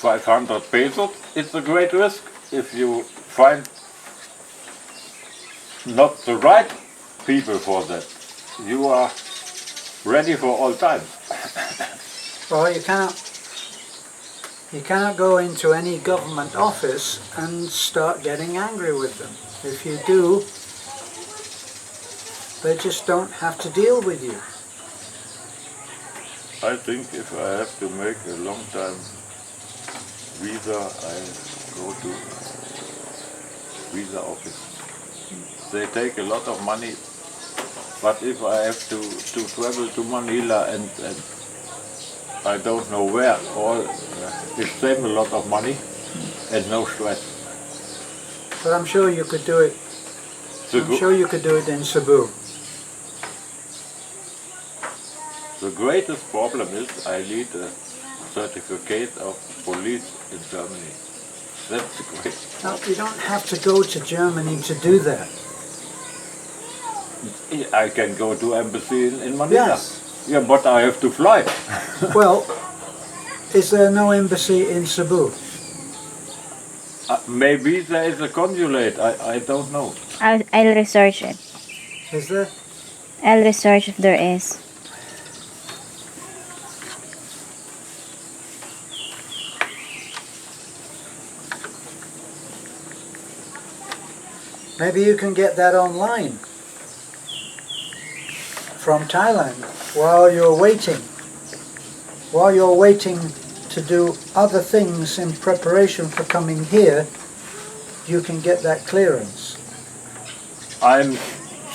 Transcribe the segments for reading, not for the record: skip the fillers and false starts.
500 pesos, it's a great risk. If you find not the right people for that, you are ready for all time. Well, you cannot go into any government office and start getting angry with them. If you do, they just don't have to deal with you. I think if I have to make a long time visa, I go to visa office. They take a lot of money, but if I have to travel to Manila and I don't know where, it saves a lot of money and no stress. But I'm sure you could do it. I'm sure you could do it in Cebu. The greatest problem is I need a certificate of police in Germany. That's the greatest Now, problem. you don't have to go to Germany to do that. I can go to embassy in Manila. Yes. Yeah, but I have to fly. Well, is there no embassy in Cebu? Maybe there is a consulate. I don't know. I'll research it. Is there? I'll research if there is. Maybe you can get that online from Thailand while you're waiting. While you're waiting to do other things in preparation for coming here, you can get that clearance. I'm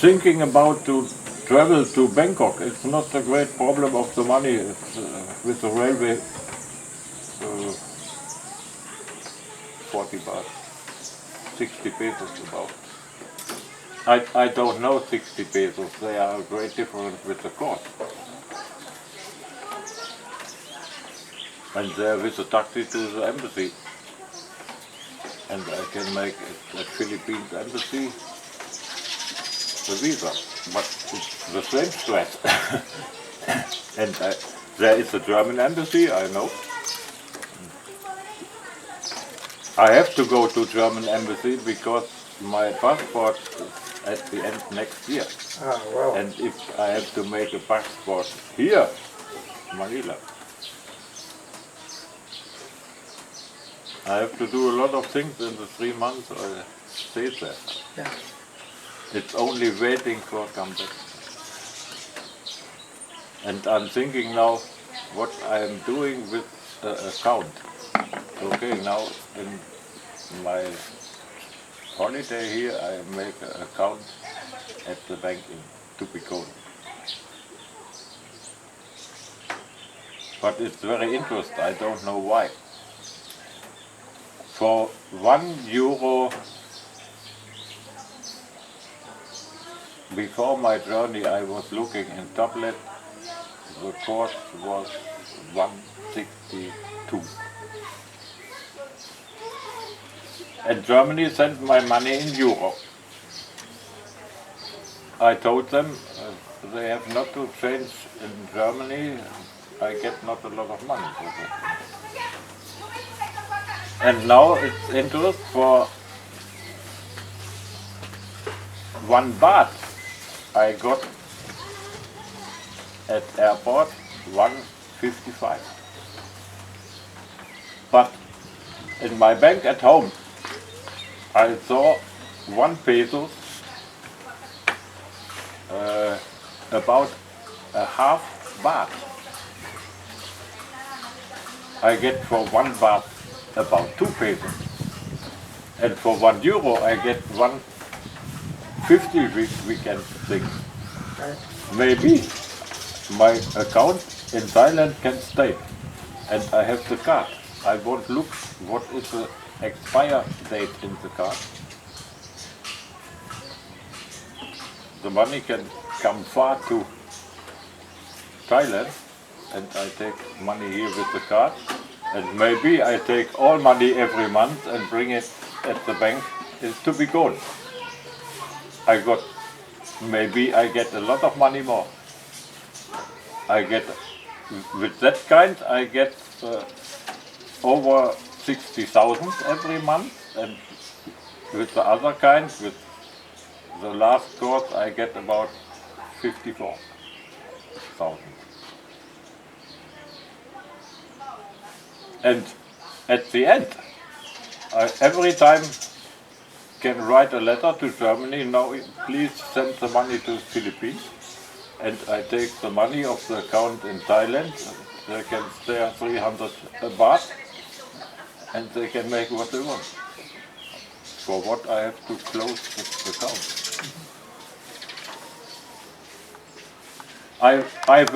thinking about to travel to Bangkok. It's not a great problem of the money. It's, with the railway, 40 baht, 60 pesos about. I don't know 60 pesos. They are a great difference with the cost. And there is a taxi to the embassy. And I can make at Philippines embassy the visa. But it's the same stress. And there is a German embassy, I know. I have to go to German embassy because my passport is at the end next year. Ah, wow. And if I have to make a passport here, Manila, I have to do a lot of things in the 3 months I stay there. Yeah. It's only waiting for come back. And I'm thinking now what I'm doing with the account. Okay, now in my holiday here I make an account at the bank in Tupicon. But it's very interesting, I don't know why. For €1 before my journey I was looking in tablet, the cost was 162. And Germany sent my money in euro. I told them they have not to change in Germany, I get not a lot of money for that. And now it's interest for 1 baht. I got at airport 1.55. But in my bank at home, I saw 1 peso, about a half baht. I get for 1 baht about 2 pesos. And for €1 I get 1.50 we can think. Maybe my account in Thailand can stay. And I have the card. I won't look what is the expire date in the card. The money can come far to Thailand and I take money here with the card and maybe I take all money every month and bring it at the bank to be gone. Maybe I get a lot of money more. I get, with that kind I get over 60,000 every month, and with the other kind, with the last course, I get about 54,000. And at the end, I every time can write a letter to Germany, now please send the money to the Philippines, and I take the money of the account in Thailand. They can spare 300 baht, and they can make what they want. For what I have to close the account. I